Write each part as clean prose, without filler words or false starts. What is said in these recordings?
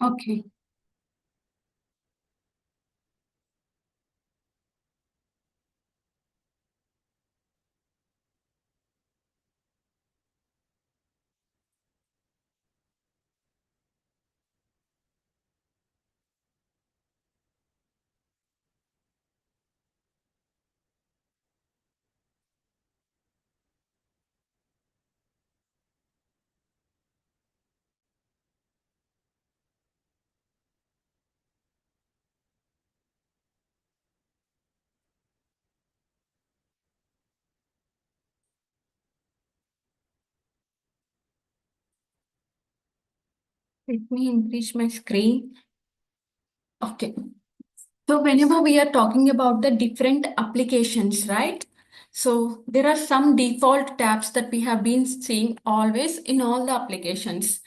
Okay. Let me increase my screen. Okay. So whenever we are talking about the different applications, right? So there are some default tabs that we have been seeing always in all the applications,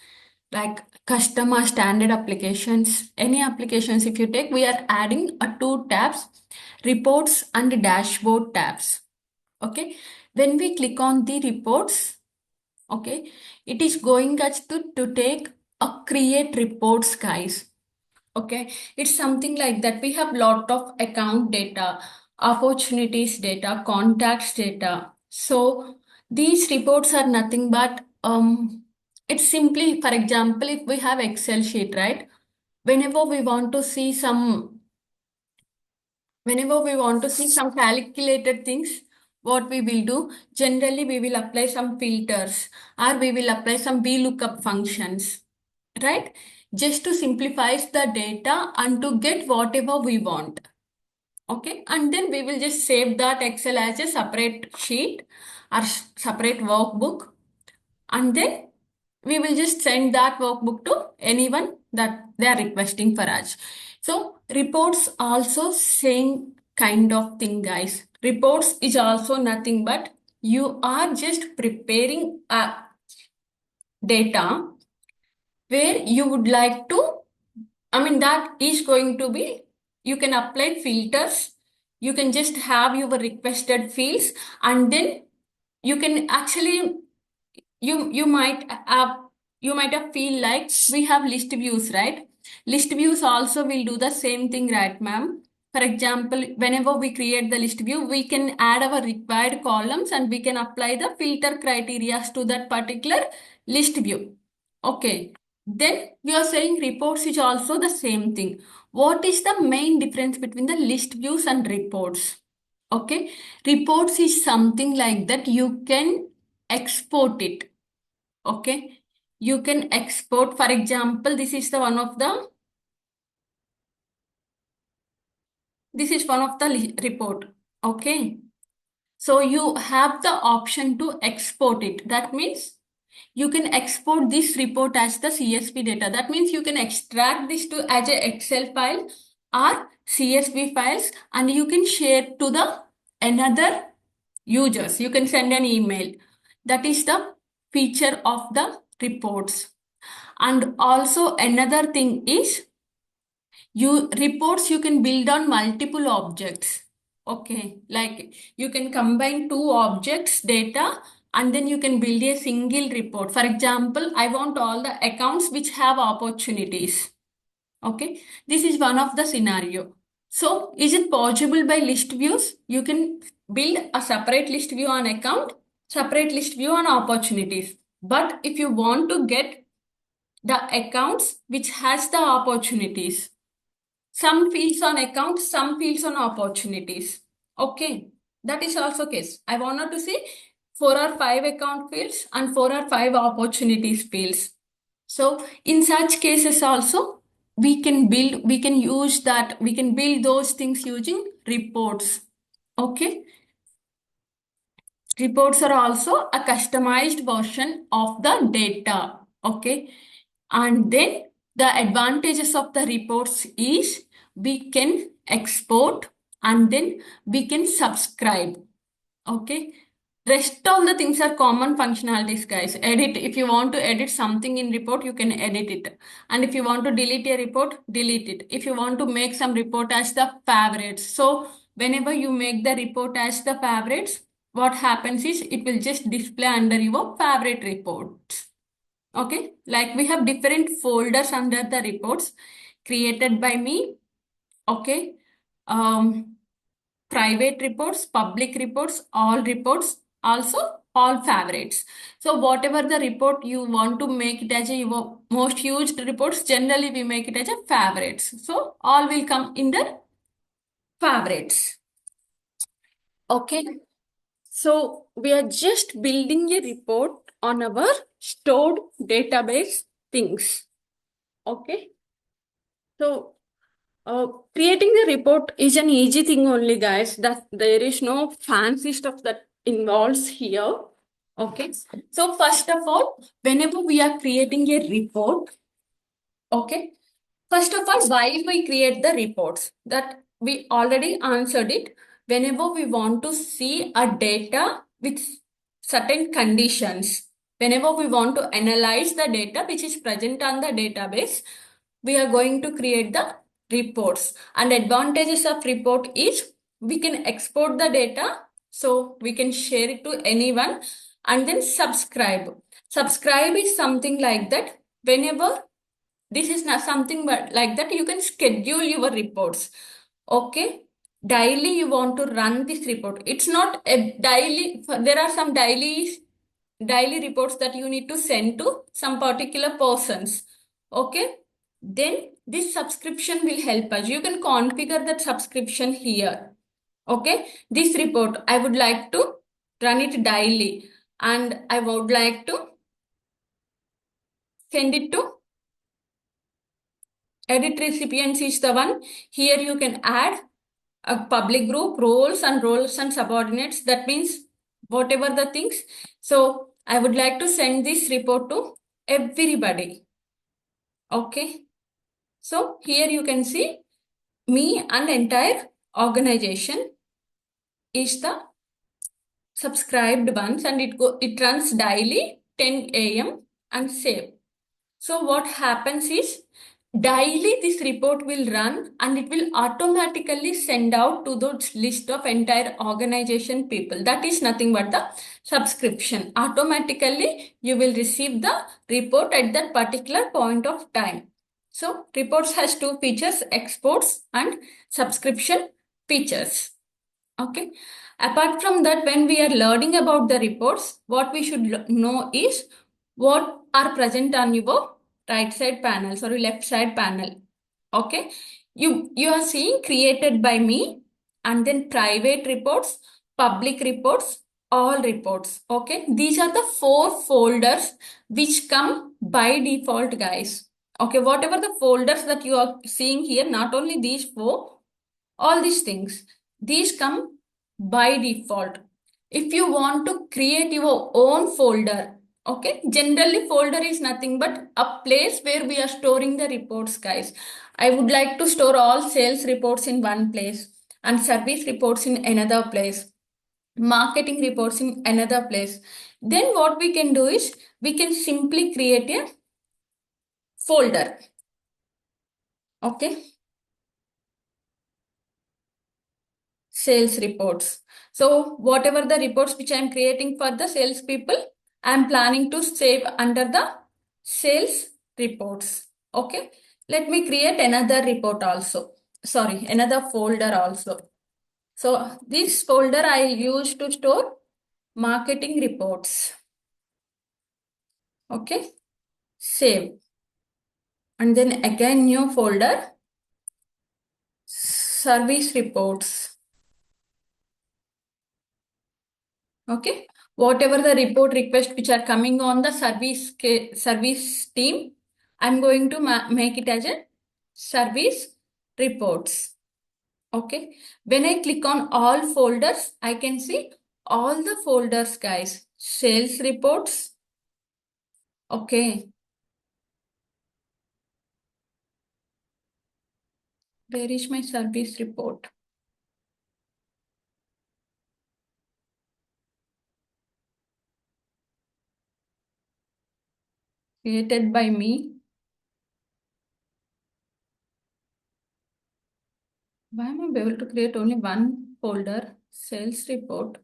like customer standard applications, any applications if you take, we are adding two tabs, reports and dashboard tabs. Okay. When we click on the reports, okay, it is going us to take a create reports, guys. Okay, it's something like that. We have lot of account data, opportunities data, contacts data. So these reports are nothing but it's simply, for example, if we have Excel sheet, right? Whenever we want to see some, whenever we want to see some calculated things, what we will do, generally we will apply some filters or we will apply some VLOOKUP functions, right? Just to simplify the data and to get whatever we want. Okay, and then we will just save that Excel as a separate sheet or separate workbook, and then we will just send that workbook to anyone that they are requesting for us. So reports also same kind of thing, guys. Reports is also nothing but you are just preparing a data where you would like to, I mean, that is going to be, you can apply filters, you can just have your requested fields, and then you can actually, you might have, you might have feel like we have list views, right? List views also will do the same thing, right, ma'am? For example, whenever we create the list view, we can add our required columns and we can apply the filter criteria to that particular list view. Okay. Then we are saying reports is also the same thing. What is the main difference between the list views and reports? Okay. Reports is something like that you can export it. Okay. You can export, for example, this is the one of the, this is one of the report. Okay. So you have the option to export it. That means you can export this report as the CSV data. That means you can extract this to as a Excel file or CSV files and you can share to the another users. You can send an email. That is the feature of the reports. And also another thing is you reports you can build on multiple objects. Okay, like you can combine two objects data and then you can build a single report. For example, I want all the accounts which have opportunities. Okay, this is one of the scenario. So is it possible by list views? You can build a separate list view on account, separate list view on opportunities. But if you want to get the accounts which has the opportunities, some fields on account, some fields on opportunities. Okay, that is also case. I wanted to say 4 or 5 account fields and 4 or 5 opportunities fields. So in such cases also, we can build, we can use that, we can build those things using reports. Okay, reports are also a customized version of the data. Okay, and then the advantages of the reports is we can export and then we can subscribe. Okay. Rest of the things are common functionalities, guys. Edit. If you want to edit something in report, you can edit it. And if you want to delete a report, delete it. If you want to make some report as the favorites. So whenever you make the report as the favorites, what happens is it will just display under your favorite reports. Okay, like we have different folders under the reports created by me. Okay, um, private reports, public reports, all reports, also all favorites. So whatever the report you want to make it as a your most used reports, generally we make it as a favorites. So all will come in the favorites. Okay. So we are just building a report on our stored database things. Okay. So creating the report is an easy thing only, guys. That there is no fancy stuff that involves here. Okay. So first of all, whenever we are creating a report, okay. First of all, why we create the reports? That we already answered it. Whenever we want to see a data with certain conditions, whenever we want to analyze the data which is present on the database, we are going to create the reports. And advantages of report is we can export the data, so we can share it to anyone, and then subscribe. Subscribe is something like that. Whenever this is not something but like that, you can schedule your reports. Okay. Daily you want to run this report. It's not a daily, there are some daily reports that you need to send to some particular persons. Okay. Then this subscription will help us. You can configure that subscription here. Okay. This report, I would like to run it daily, and I would like to send it to edit recipients is the one. Here you can add a public group, roles and subordinates. That means whatever the things. So I would like to send this report to everybody. Okay. So here you can see me and entire organization is the subscribed ones, and it runs daily 10 a.m. and save. So what happens is daily this report will run, and it will automatically send out to the list of entire organization people. That is nothing but the subscription. Automatically you will receive the report at that particular point of time. So reports has two features, exports and subscription features. Okay. Apart from that, when we are learning about the reports, what we should know is what are present on your right side panel, sorry, left side panel. Okay. You are seeing created by me, and then private reports, public reports, all reports. Okay. These are the four folders which come by default, guys. Okay. Whatever the folders that you are seeing here, not only these four, all these things, these come by default. If you want to create your own folder, okay, generally folder is nothing but a place where we are storing the reports, guys. I would like to store all sales reports in one place, and service reports in another place, marketing reports in another place. Then what we can do is we can simply create a folder. Okay. Sales reports. So whatever the reports which I am creating for the sales people, I am planning to save under the sales reports. Okay. Let me create another report also. Sorry, another folder also. So this folder I use to store marketing reports. Okay. Save. And then again new folder, service reports. Okay. Whatever the report request which are coming on the service team, I'm going to make it as a service reports. Okay. When I click on all folders, I can see all the folders, guys. Sales reports. Okay. Where is my service report? Created by me. Why am I able to create only one folder? Sales report.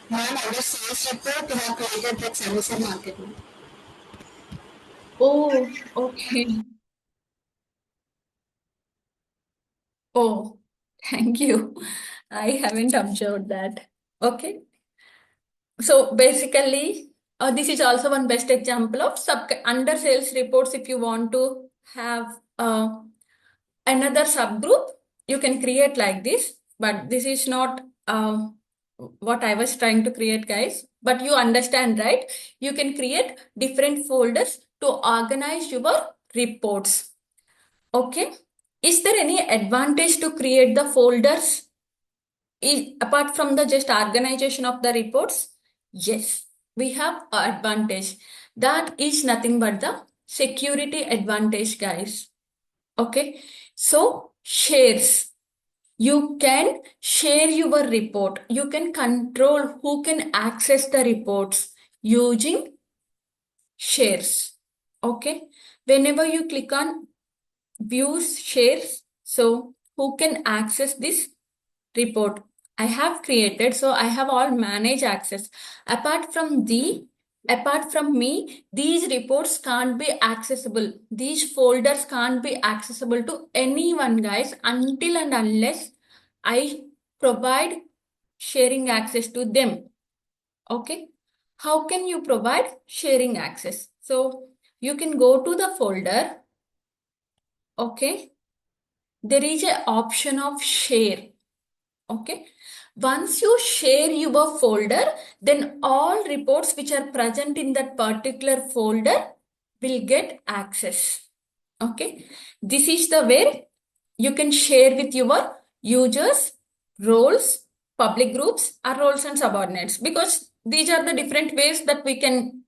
Ma'am, under sales report, you have created that service and marketing. Oh, okay. Oh, thank you. I haven't observed that. Okay. So basically, this is also one best example of sub under sales reports. If you want to have another subgroup, you can create like this. But this is not what I was trying to create, guys. But you understand, right? You can create different folders to organize your reports. Okay. Is there any advantage to create the folders apart from the just organization of the reports? Yes, we have a advantage. That is nothing but the security advantage, guys. Okay. So shares. You can share your report. You can control who can access the reports using shares. Okay. Whenever you click on views shares, so who can access this report I have created? So I have all manage access. Apart from apart from me, these reports can't be accessible. These folders can't be accessible to anyone, guys, until and unless I provide sharing access to them. Okay. How can you provide sharing access? So you can go to the folder. Okay. There is an option of share. Okay. Once you share your folder, then all reports which are present in that particular folder will get access. Okay. This is the way you can share with your users, roles, public groups, or roles and subordinates, because these are the different ways that we can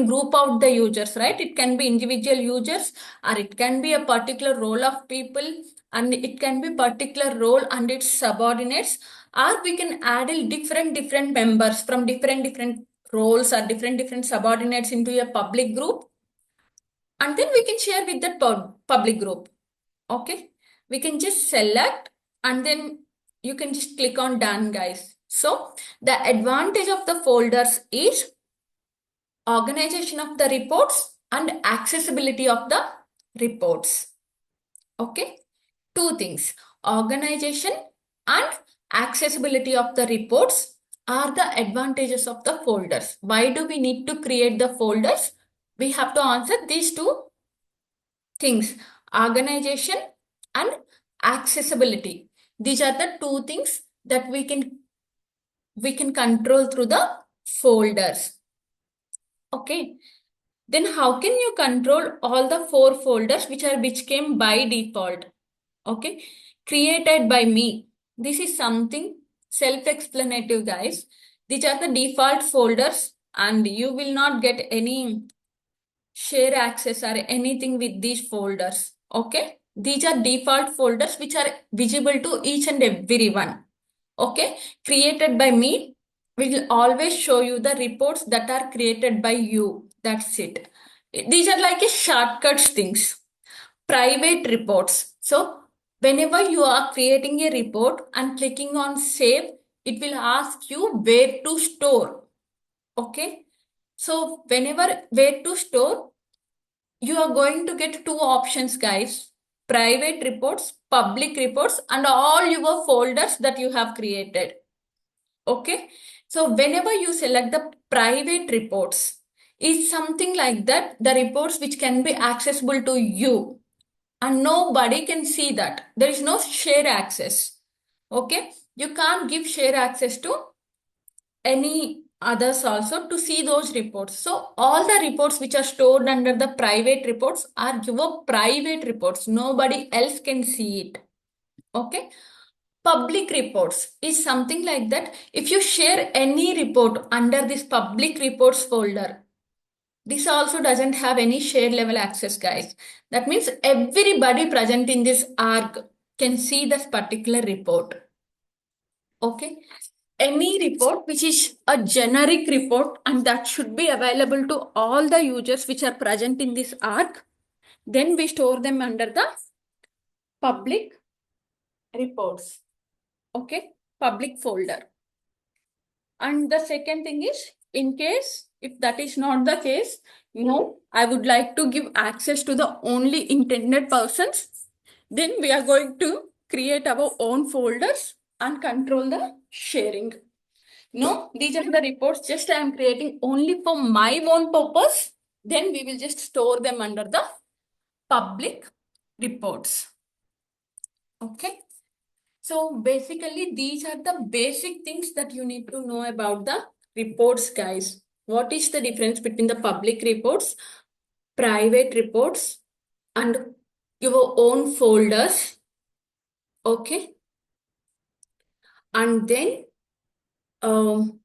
group out the users, right? It can be individual users, or it can be a particular role of people, and it can be particular role and its subordinates, or we can add in different members from different roles or different subordinates into a public group, and then we can share with that public group. Okay. We can just select, and then you can just click on done, guys. So the advantage of the folders is organization of the reports and accessibility of the reports. Okay. Two things, organization and accessibility of the reports are the advantages of the folders. Why do we need to create the folders? We have to answer these two things, organization and accessibility. These are the two things that we can control through the folders. Okay. Then how can you control all the four folders which came by default? Okay. Created by me. This is something self-explanative, guys. These are the default folders, and you will not get any share access or anything with these folders. Okay. These are default folders which are visible to each and everyone. Okay. Created by me. We will always show you the reports that are created by you. That's it. These are like a shortcuts things. Private reports. So whenever you are creating a report and clicking on save, it will ask you where to store. Okay. So whenever where to store, you are going to get two options, guys. Private reports, public reports, and all your folders that you have created. Okay. So whenever you select the private reports, it's something like that, the reports which can be accessible to you and nobody can see that. There is no share access. Okay. You can't give share access to any others also to see those reports. So all the reports which are stored under the private reports are your private reports. Nobody else can see it. Okay. Public reports is something like that. If you share any report under this public reports folder, this also doesn't have any share level access, guys. That means everybody present in this arc can see this particular report. Okay. Any report which is a generic report and that should be available to all the users which are present in this arc, then we store them under the public reports. Okay. Public folder. And the second thing is in case if that is not the case, I would like to give access to the only intended persons, then we are going to create our own folders and control the sharing. No, these are the reports just I am creating only for my own purpose. Then we will just store them under the public reports. Okay. So basically, these are the basic things that you need to know about the reports, guys. What is the difference between the public reports, private reports, and your own folders? Okay. And then, um,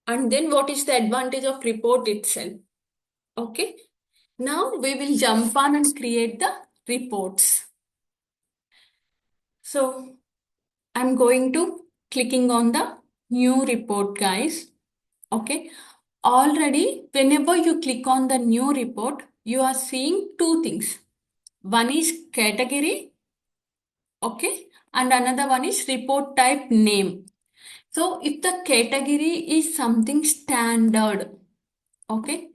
what is the advantage of report itself? Okay. Now we will jump on and create the reports. So I'm going to clicking on the new report, guys. Okay. Already, whenever you click on the new report, you are seeing two things. One is category, okay, and another one is report type name. So if the category is something standard, okay,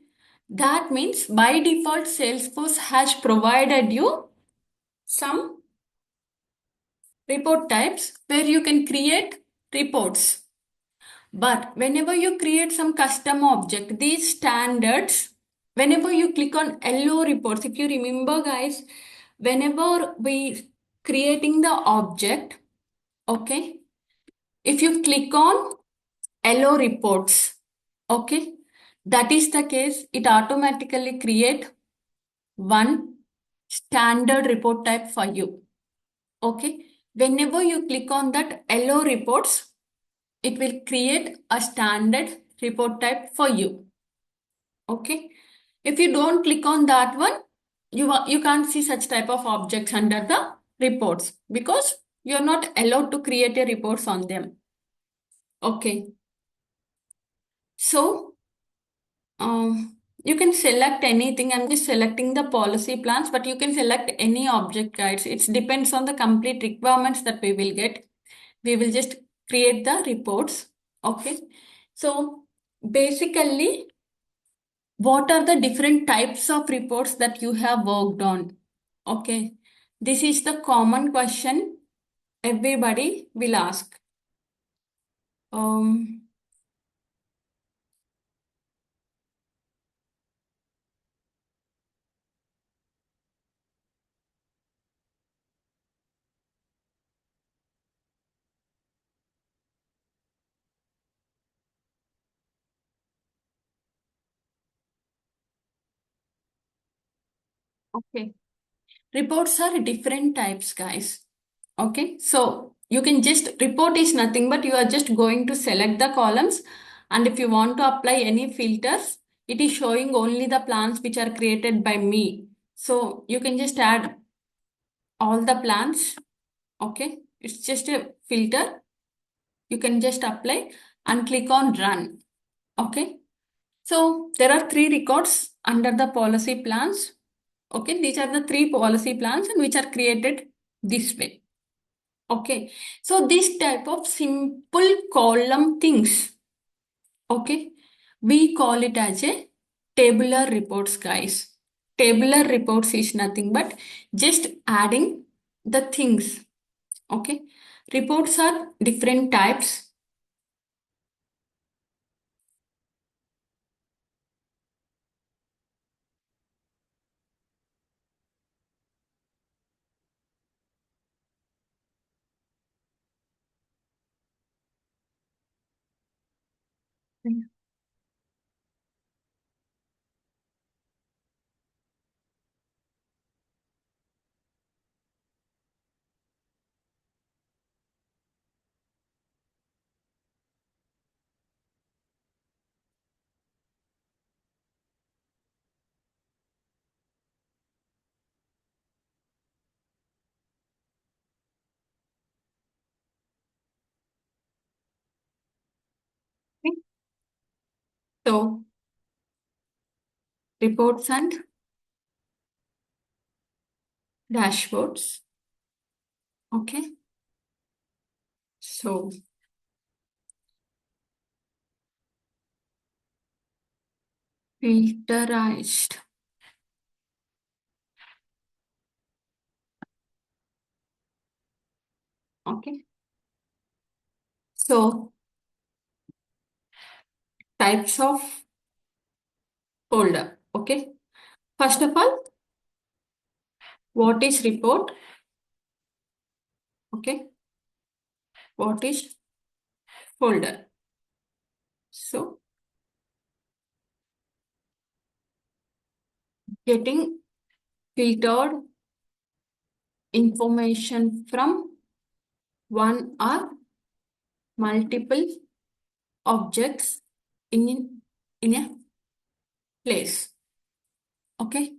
that means by default Salesforce has provided you some report types where you can create reports. But whenever you create some custom object, these standards, whenever you click on LO reports, if you remember guys, whenever we creating the object, okay, if you click on LO reports, okay, that is the case, it automatically create one standard report type for you. Okay, whenever you click on that LO reports, it will create a standard report type for you. Okay. If you don't click on that one, you can't see such type of objects under the reports because you're not allowed to create a reports on them. Okay. So you can select anything. I'm just selecting the policy plans, but you can select any object guides. It depends on the complete requirements that we will get. We will just create the reports. Okay. So basically, what are the different types of reports that you have worked on? Okay. This is the common question everybody will ask. Um, okay. Reports are different types, guys. Okay. So you can just, report is nothing but you are just going to select the columns. And if you want to apply any filters, it is showing only the plans which are created by me. So you can just add all the plans. Okay. It's just a filter. You can just apply and click on run. Okay. So there are three records under the policy plans. Okay. These are the three policy plans and which are created this way. Okay. So this type of simple column things. Okay. We call it as a tabular reports, guys. Tabular reports is nothing but just adding the things. Okay. Reports are different types. So reports and dashboards. Okay. So filterized. Okay. So types of folder. Okay. First of all, what is report? Okay. What is folder? So getting filtered information from one or multiple objects in a place. Okay.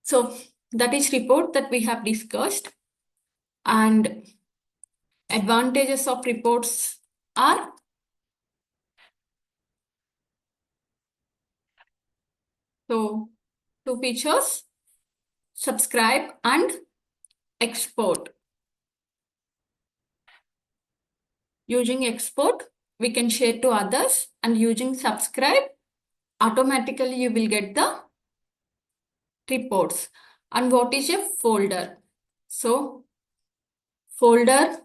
So that is report that we have discussed. And advantages of reports are so two features, subscribe and export. Using export, we can share to others, and using subscribe, automatically you will get the reports. And what is a folder? So folder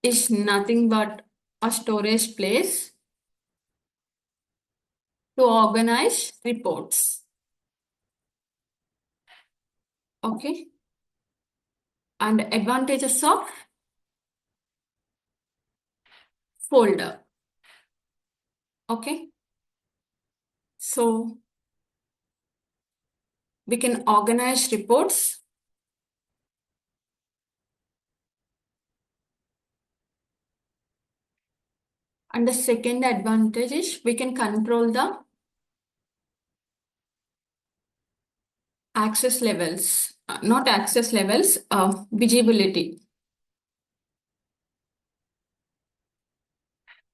is nothing but a storage place to organize reports. Okay. And advantages of folder. Okay. So we can organize reports. And the second advantage is we can control the access levels, not access levels, visibility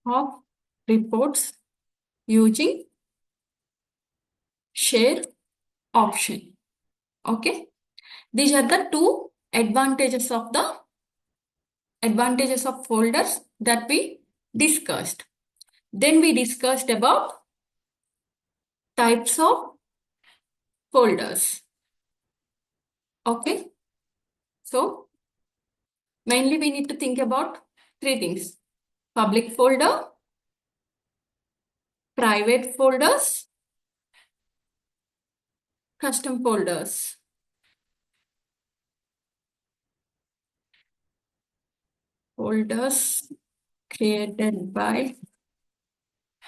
of reports using share option. Okay. These are the two advantages of folders that we discussed. Then we discussed about types of folders. Okay. So mainly we need to think about three things: public folder, private folders, custom folders. Folders created by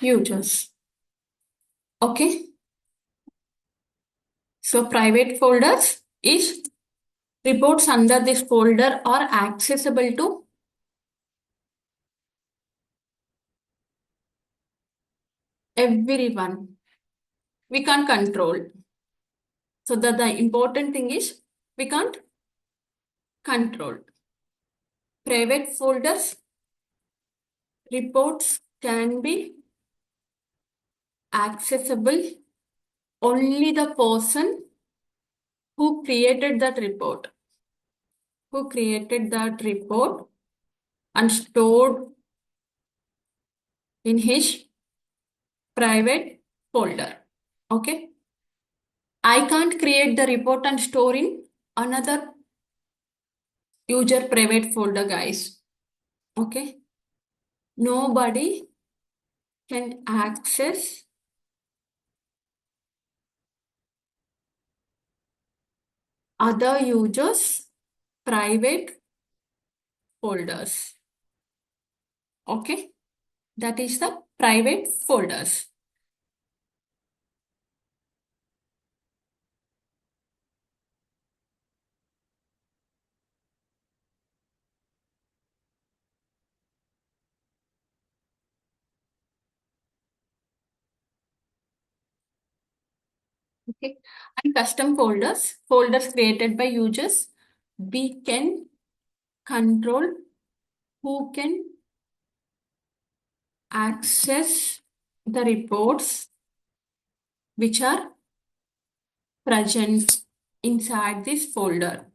users. Okay. So private folders is reports under this folder are accessible to everyone. We can't control. So the important thing is we can't control. Private folders reports can be accessible only the person who created that report, and stored in his private folder. Okay. I can't create the report and store in another user private folder, guys. Okay. Nobody can access other users' private folders. Okay. That is the private folders. Okay. And custom folders created by users, we can control who can access the reports which are present inside this folder.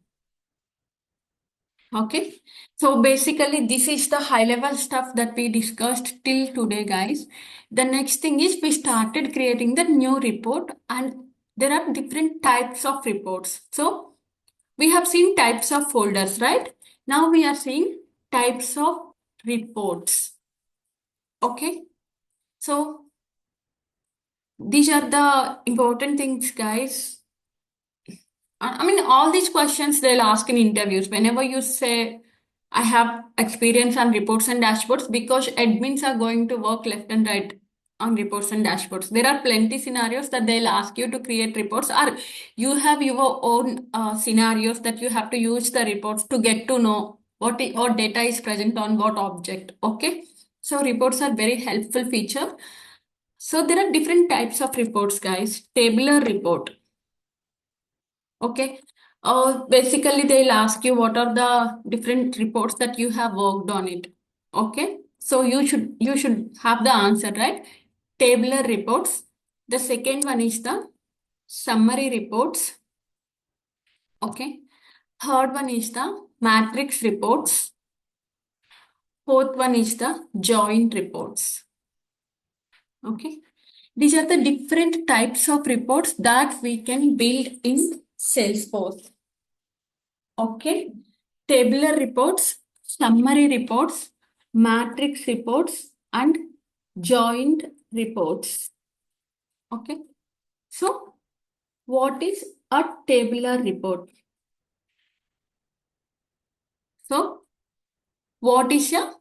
Okay. So basically, this is the high level stuff that we discussed till today, guys. The next thing is we started creating the new report, and there are different types of reports. So we have seen types of folders, right? Now we are seeing types of reports. Okay. So these are the important things, guys. I mean, all these questions they'll ask in interviews. Whenever you say, I have experience on reports and dashboards, because admins are going to work left and right on reports and dashboards. There are plenty scenarios that they'll ask you to create reports, or you have your own scenarios that you have to use the reports to get to know what data is present on what object. Okay. So reports are very helpful feature. So there are different types of reports, guys. Tabular report. Okay. Basically, they'll ask you what are the different reports that you have worked on it. Okay. So you should have the answer, right? Tabular reports. The second one is the summary reports. Okay. Third one is the matrix reports. Fourth one is the joint reports. Okay. These are the different types of reports that we can build in Salesforce. Okay. Tabular reports, summary reports, matrix reports, and joint reports. Okay. So, what is a tabular report? So, what is a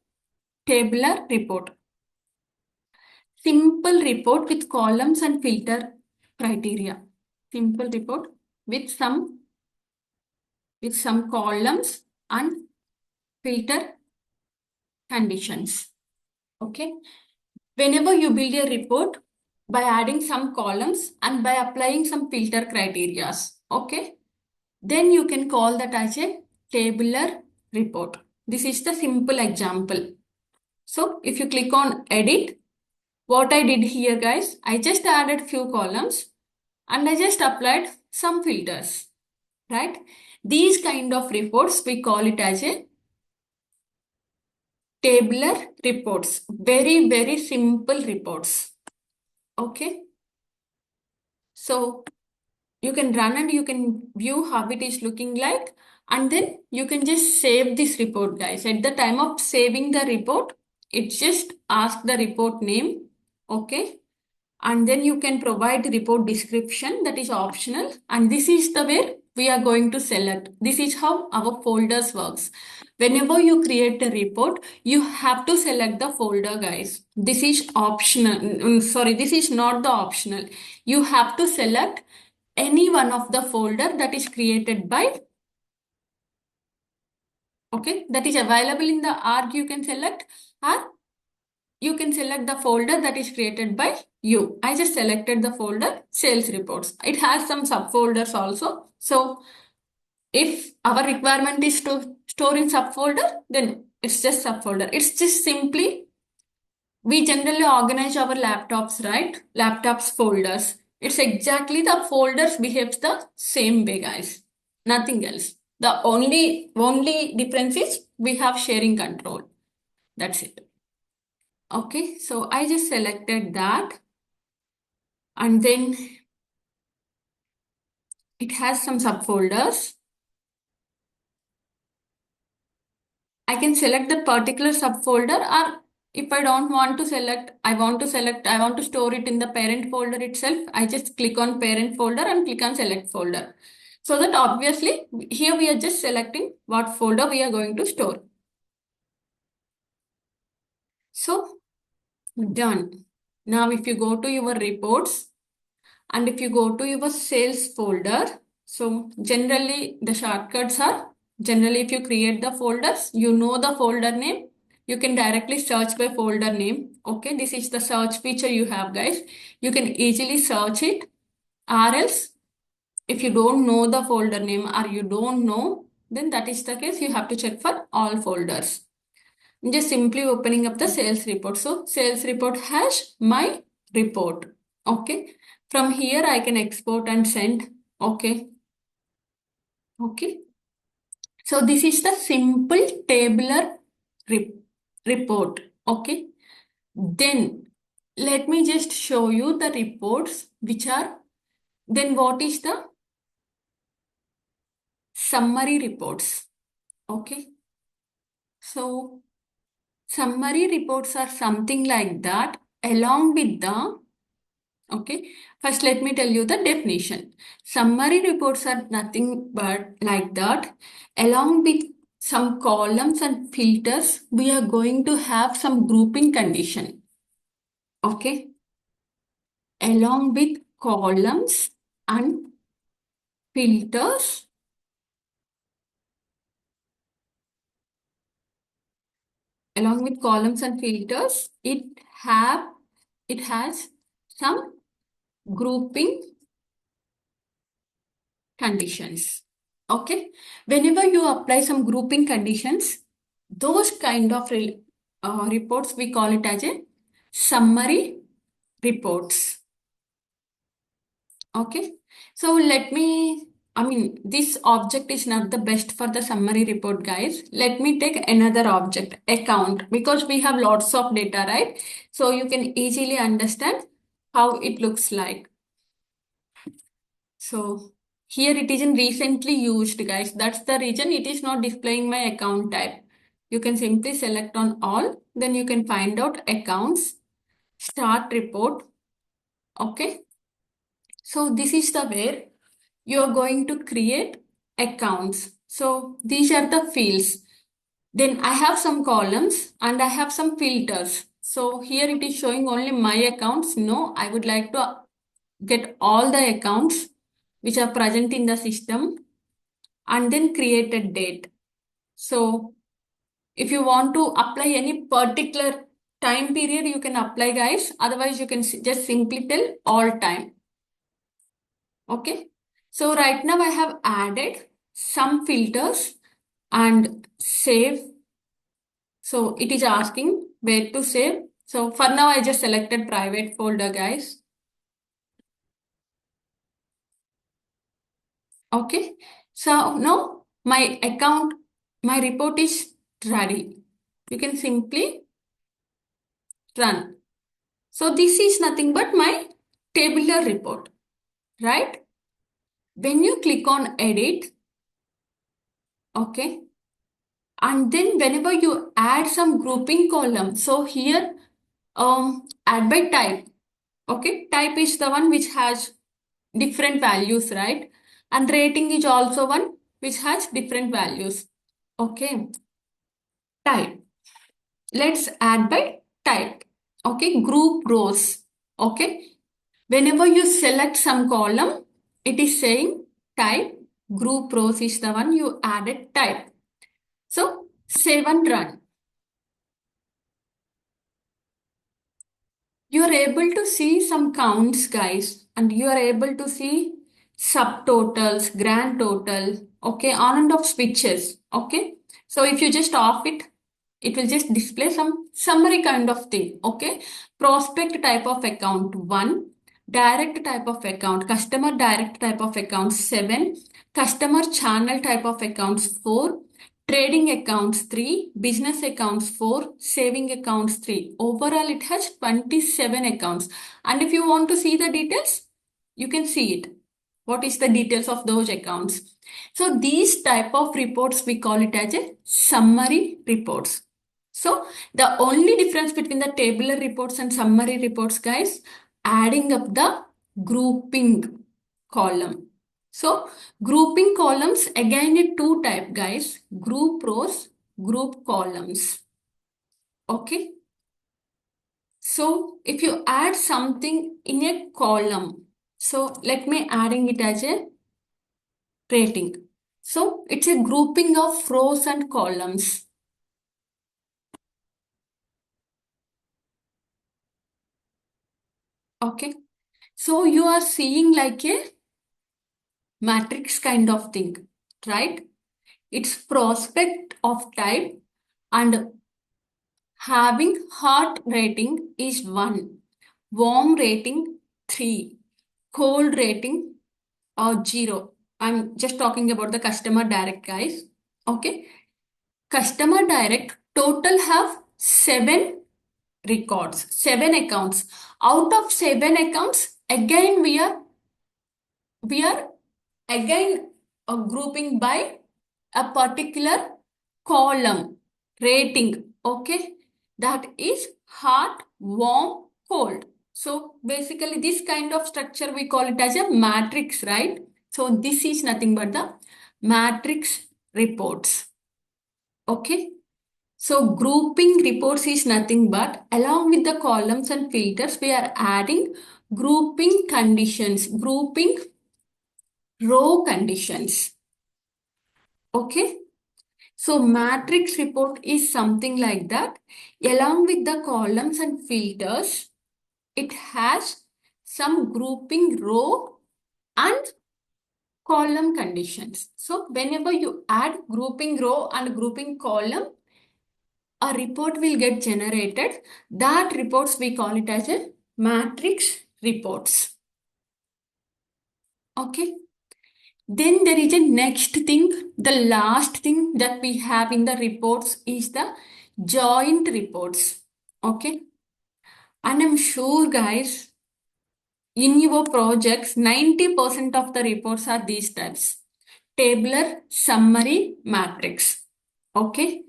tabular report? Simple report with columns and filter criteria. Simple report with some columns and filter conditions. Okay. Whenever you build a report by adding some columns and by applying some filter criterias, okay, then you can call that as a tabular report. This is the simple example. So if you click on edit, what I did here, guys, I just added few columns and I just applied some filters, right? These kind of reports, we call it as a tabular reports. Very, very simple reports. Okay. So you can run and you can view how it is looking like, and then you can just save this report, guys. At the time of saving the report, it just ask the report name. Okay. And then you can provide the report description, that is optional, and this is the way we are going to select. This is how our folders works. Whenever you create a report, you have to select the folder, guys. This is optional. Sorry, this is not the optional. You have to select any one of the folder that is created by, okay, that is available in the arg. You can select, or you can select the folder that is created by you. I just selected the folder sales reports. It has some subfolders also. So if our requirement is to store in subfolder, then it's just subfolder. It's just simply, we generally organize our laptops, right? Laptops folders. It's exactly the folders behaves the same way, guys. Nothing else. The only difference is we have sharing control. That's it. Okay, so I just selected that, and then it has some subfolders. I can select the particular subfolder, or if I don't want to select, I want to store it in the parent folder itself. I just click on parent folder and click on select folder. So that obviously here we are just selecting what folder we are going to store. So done. Now if you go to your reports, and if you go to your sales folder, so generally the shortcuts are, generally if you create the folders, you know the folder name, you can directly search by folder name. Okay, this is the search feature you have, guys. You can easily search it, or else if you don't know the folder name or you don't know, then that is the case, you have to check for all folders. I'm just simply opening up the sales report. So sales report has my report. Okay. From here I can export and send. Okay. Okay. So this is the simple tabular rep report. Okay. Then let me just show you the reports which are, then what is the summary reports. Okay. So summary reports are something like that along with the, okay, first let me tell you the definition. Summary reports are nothing but like that. Along with some columns and filters, we are going to have some grouping condition. Okay. Along with columns and filters, it have it has some grouping conditions. Okay. Whenever you apply some grouping conditions, those kind of reports, we call it as a summary reports. Okay. So this object is not the best for the summary report, guys. Let me take another object, account, because we have lots of data, right? So you can easily understand how it looks like. So here it isn't recently used, guys. That's the reason it is not displaying my account type. You can simply select on all, then you can find out accounts, start report. Okay. So this is the where you are going to create accounts. So these are the fields. Then I have some columns and I have some filters. So here it is showing only my accounts. No, I would like to get all the accounts which are present in the system and then create a date. So if you want to apply any particular time period, you can apply, guys. Otherwise, you can just simply tell all time. Okay. So right now I have added some filters and save. So it is asking where to save. So for now, I just selected private folder, guys. Okay. So now my report is ready. You can simply run. So this is nothing but my tabular report, right? When you click on edit, okay, and then whenever you add some grouping column, so here add by type, okay, type is the one which has different values, right? And rating is also one which has different values. Okay, type. Let's add by type. Okay, group rows. Okay, whenever you select some column, it is saying type. Group rows is the one you added type. So save and run. You are able to see some counts, guys, and you are able to see subtotals, grand total, okay, on and off switches, okay. So if you just off it, it will just display some summary kind of thing, okay. Prospect type of account 1, direct type of account, customer direct type of account 7, customer channel type of accounts 4, trading accounts 3, business accounts 4, saving accounts 3. Overall, it has 27 accounts. And if you want to see the details, you can see it. What is the details of those accounts? So these type of reports, we call it as a summary reports. So the only difference between the tabular reports and summary reports, guys, adding up the grouping column. So grouping columns again in two type, guys. Group rows, group columns. Okay. So if you add something in a column, so let me adding it as a rating. So it's a grouping of rows and columns. Okay. So you are seeing like a matrix kind of thing, right? It's prospect of type and having hot rating is 1, warm rating 3, cold rating or 0. I'm just talking about the customer direct, guys. Okay. Customer direct total have 7 records, 7 accounts. Out of 7 accounts, again we are again grouping by a particular column rating. Okay, that is hot, warm, cold. So basically, this kind of structure we call it as a matrix, right? So this is nothing but the matrix reports. Okay. So grouping reports is nothing but along with the columns and filters, we are adding grouping conditions, grouping row conditions. Okay. So matrix report is something like that. Along with the columns and filters, it has some grouping row and column conditions. So whenever you add grouping row and grouping column, a report will get generated. That reports we call it as a matrix reports. Okay. Then there is a next thing. The last thing that we have in the reports is the joint reports. Okay. And I'm sure, guys, in your projects, 90% of the reports are these types: tabular, summary, matrix. Okay.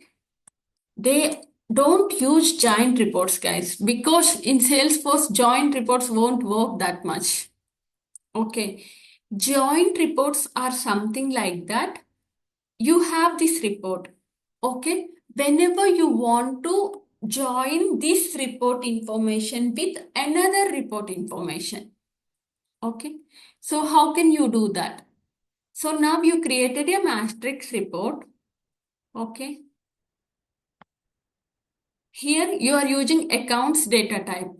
They don't use joint reports, guys, because in Salesforce, joint reports won't work that much. Okay. Joint reports are something like that. You have this report. Okay. Whenever you want to join this report information with another report information. Okay. So how can you do that? So now you created a matrix report. Okay. Here you are using accounts data type.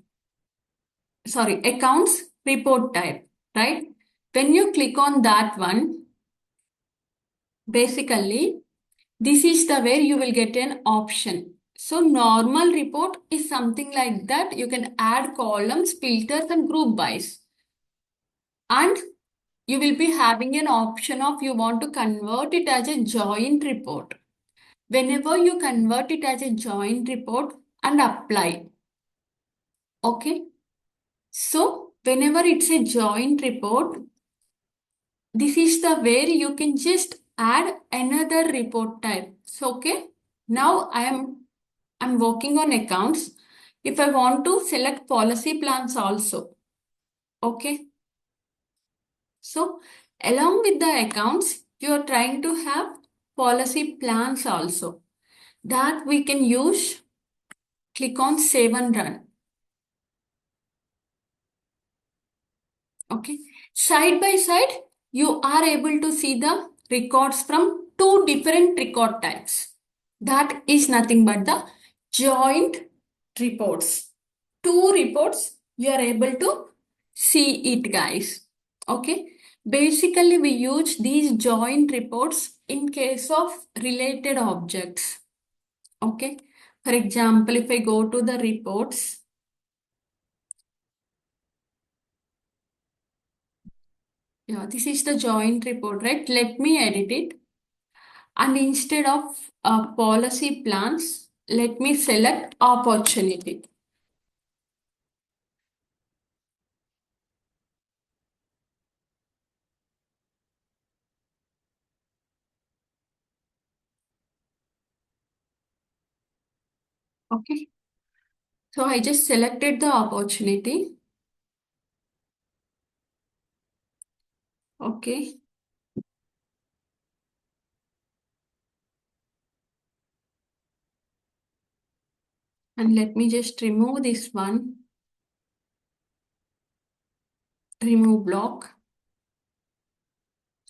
Sorry, accounts report type, right? When you click on that one, basically, this is the where you will get an option. So normal report is something like that. You can add columns, filters, and group bys. And you will be having an option of you want to convert it as a joint report. Whenever you convert it as a joint report and apply. Okay. So whenever it's a joint report, this is the where you can just add another report type. So okay, now I'm working on accounts. If I want to select policy plans also, okay. So along with the accounts, you are trying to have policy plans also. That we can use. Click on save and run. Okay. Side by side, you are able to see the records from two different record types. That is nothing but the joint reports. Two reports, you are able to see it, guys. Okay. Basically, we use these joint reports in case of related objects. Okay. For example, if I go to the reports, yeah, this is the joint report, right? Let me edit it. And instead of policy plans, let me select opportunity. Okay. So I just selected the opportunity. Okay. And let me just remove this one. Remove block.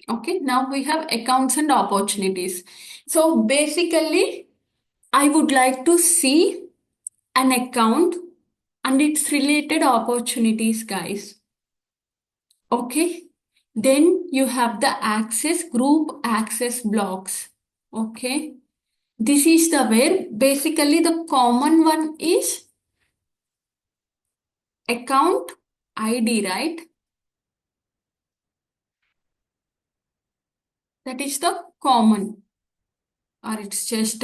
Okay. Now we have accounts and opportunities. So basically, I would like to see an account and its related opportunities, guys. Okay. Then you have the access group access blocks. Okay. This is the where basically the common one is account ID, right? That is the common. or it's just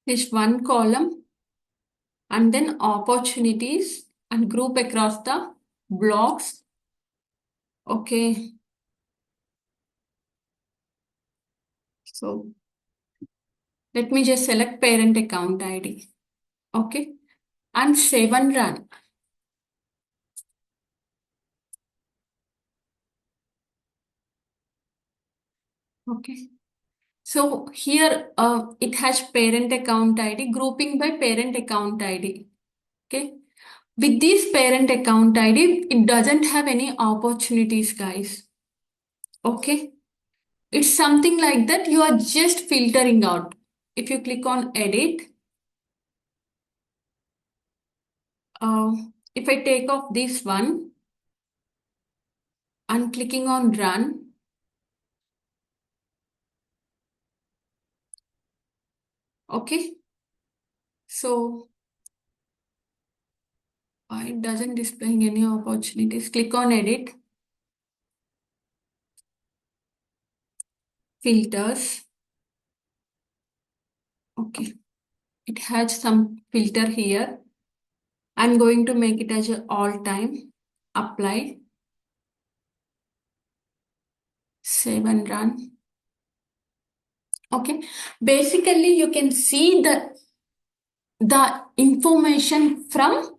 is one column and then opportunities and group across the blocks. Okay, so let me just select parent account ID. Okay, and save and run. Okay, so here it has parent account ID, grouping by parent account ID. Okay, with this parent account ID, it doesn't have any opportunities, guys. Okay, it's something like that. You are just filtering out. If you click on edit, uh, if I take off this one and clicking on run, okay, so it doesn't display any opportunities. Click on edit, filters. Okay, it has some filter here. I'm going to make it as a all time. Apply, save and run. Okay, basically you can see the information from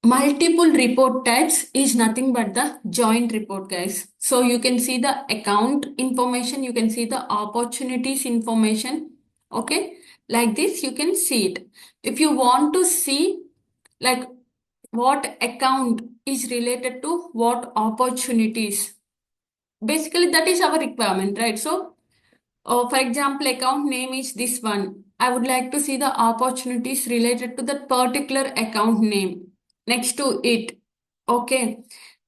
multiple report types is nothing but the joint report, guys. So you can see the account information, you can see the opportunities information. Okay, like this you can see it. If you want to see like what account is related to what opportunities, basically that is our requirement, right? So for example, account name is this one. I would like to see the opportunities related to that particular account name next to it. Okay.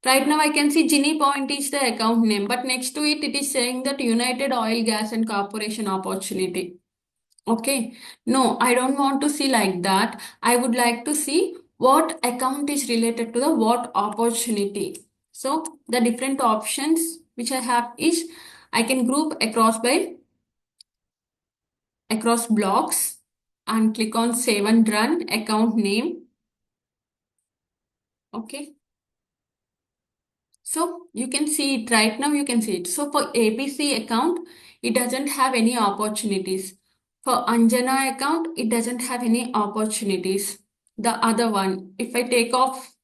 Right now I can see Ginny Point is the account name, but next to it, it is saying that United Oil Gas and Corporation opportunity. Okay. No, I don't want to see like that. I would like to see what account is related to the what opportunity. So the different options which I have is I can group across blocks and click on save and run account name. Okay. So you can see it right now. You can see it. So for ABC account, it doesn't have any opportunities. For Anjana account, it doesn't have any opportunities. The other one, if I take off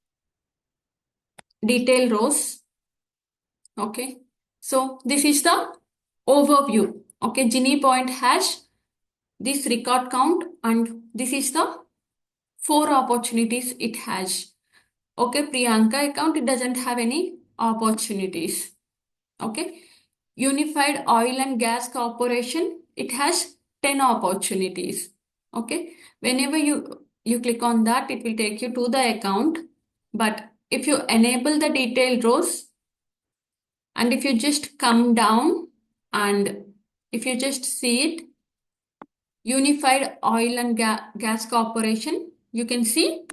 detail rows, okay. So this is the overview. Okay, Gini point has this record count and this is the four opportunities it has. Okay, Priyanka account, it doesn't have any opportunities. Okay, Unified Oil and Gas Corporation, it has 10 opportunities. Okay, whenever you click on that, it will take you to the account. But if you enable the detailed rows and if you just come down and if you just see it, Unified Oil and Gas Corporation, you can see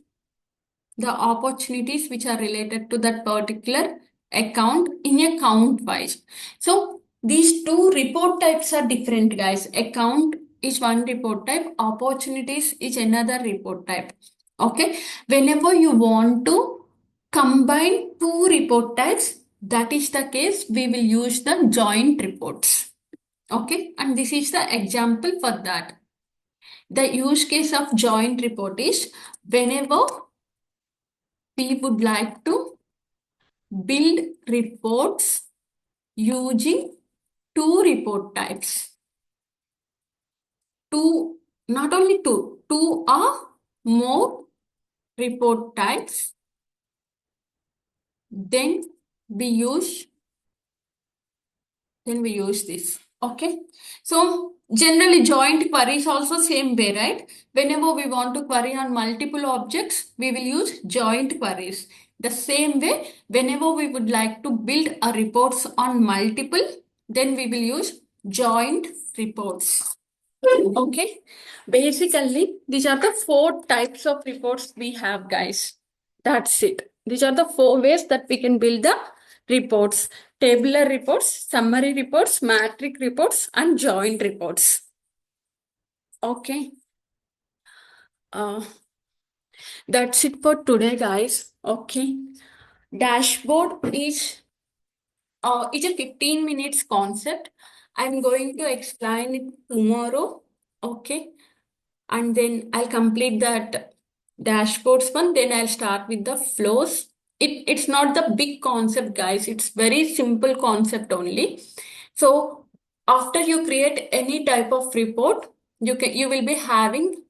the opportunities which are related to that particular account in a count wise. So these two report types are different, guys. Account is one report type, opportunities is another report type. Okay, whenever you want to combine two report types, that is the case, we will use the joint reports. Okay, and this is the example for that. The use case of joint report is whenever we would like to build reports using two report types. Two, not only two or more report types. Then we use, then we use this. Okay. So Generally, joint queries also same way, right? Whenever we want to query on multiple objects, we will use joint queries. The same way, whenever we would like to build a reports on multiple, then we will use joint reports. Okay. Basically, these are the four types of reports we have, guys. That's it. These are the four ways that we can build the reports: tabular reports, summary reports, matrix reports, and joint reports. Okay. Uh, that's it for today, guys. Okay. Dashboard is it's a 15 minutes concept. I'm going to explain it tomorrow. Okay. And then I'll complete that dashboards one. Then I'll start with the flows. It's not the big concept, guys. It's very simple concept only. So after you create any type of report, you will be having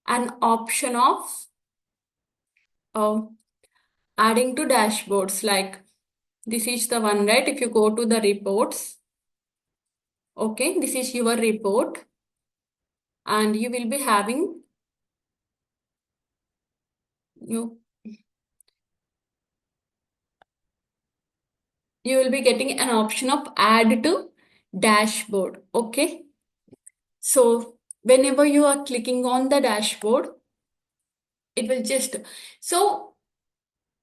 an option of uh, adding to dashboards. Like this is the one, right? If you go to the reports, okay, this is your report, and you will be having you you will be getting an option of add to dashboard. Okay. So whenever you are clicking on the dashboard, it will just, so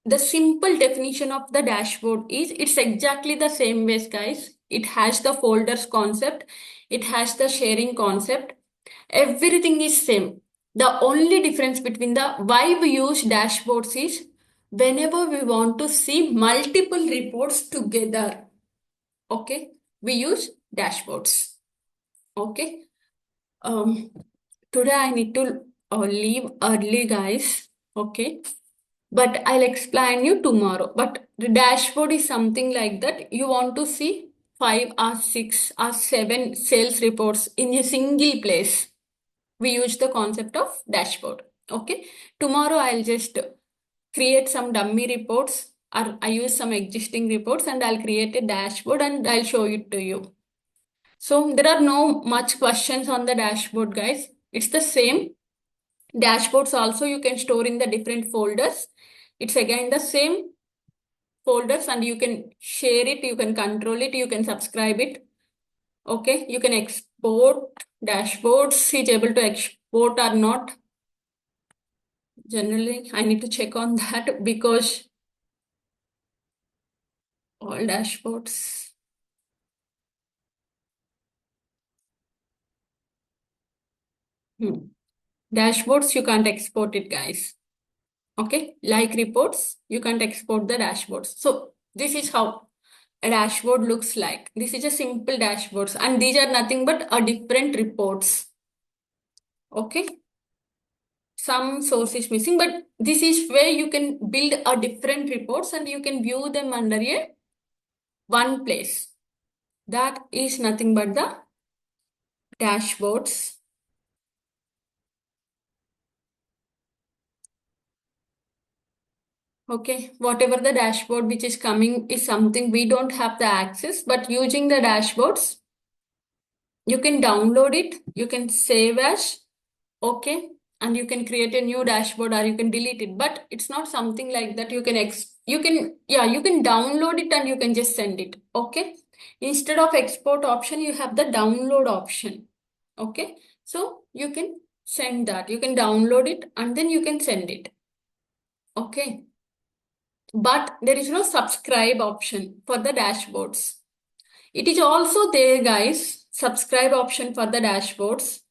the simple definition of the dashboard is it's exactly the same ways, guys. It has the folders concept, it has the sharing concept, everything is same. The only difference between the why we use dashboards is whenever we want to see multiple reports together. Okay, we use dashboards. Okay. Um, Today I need to leave early, guys. Okay, but I'll explain you tomorrow. But the dashboard is something like that. You want to see 5 or 6 or 7 sales reports in a single place. We use the concept of dashboard. Okay, tomorrow I'll just create some dummy reports, or I use some existing reports and I'll create a dashboard and I'll show it to you. So there are no much questions on the dashboard, guys. It's the same. Dashboards also you can store in the different folders. It's again the same folders, and you can share it, you can control it, you can subscribe it. Okay, you can export dashboards. Is able to export or not? Generally, I need to check on that because all dashboards. Hmm. Dashboards, you can't export it, guys. Okay, like reports, you can't export the dashboards. So this is how a dashboard looks like. This is a simple dashboards, and these are nothing but a different reports. Okay, some source is missing, but this is where you can build a different reports and you can view them under a one place. That is nothing but the dashboards. Okay, whatever the dashboard which is coming is something we don't have the access, but using the dashboards, you can download it, you can save as, okay, and you can create a new dashboard or you can delete it. But it's not something like that. You can download it and you can just send it. Okay, instead of export option, you have the download option. Okay, so you can send that, you can download it and then you can send it. Okay, but there is no subscribe option for the dashboards. It is also there, guys, subscribe option for the dashboards.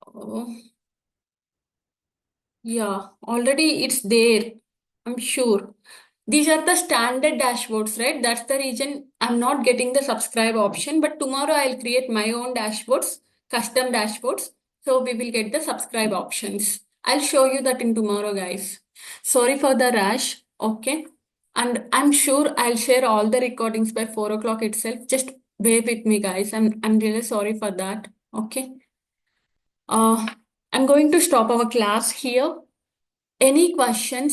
Oh, yeah, already it's there. I'm sure. These are the standard dashboards, right? That's the reason I'm not getting the subscribe option. But tomorrow I'll create my own dashboards, custom dashboards. So we will get the subscribe options. I'll show you that in tomorrow, guys. Sorry for the rush. Okay. And I'm sure I'll share all the recordings by 4 o'clock itself. Just bear with me, guys. I'm really sorry for that. Okay. Uh, I'm going to stop our class here. Any questions?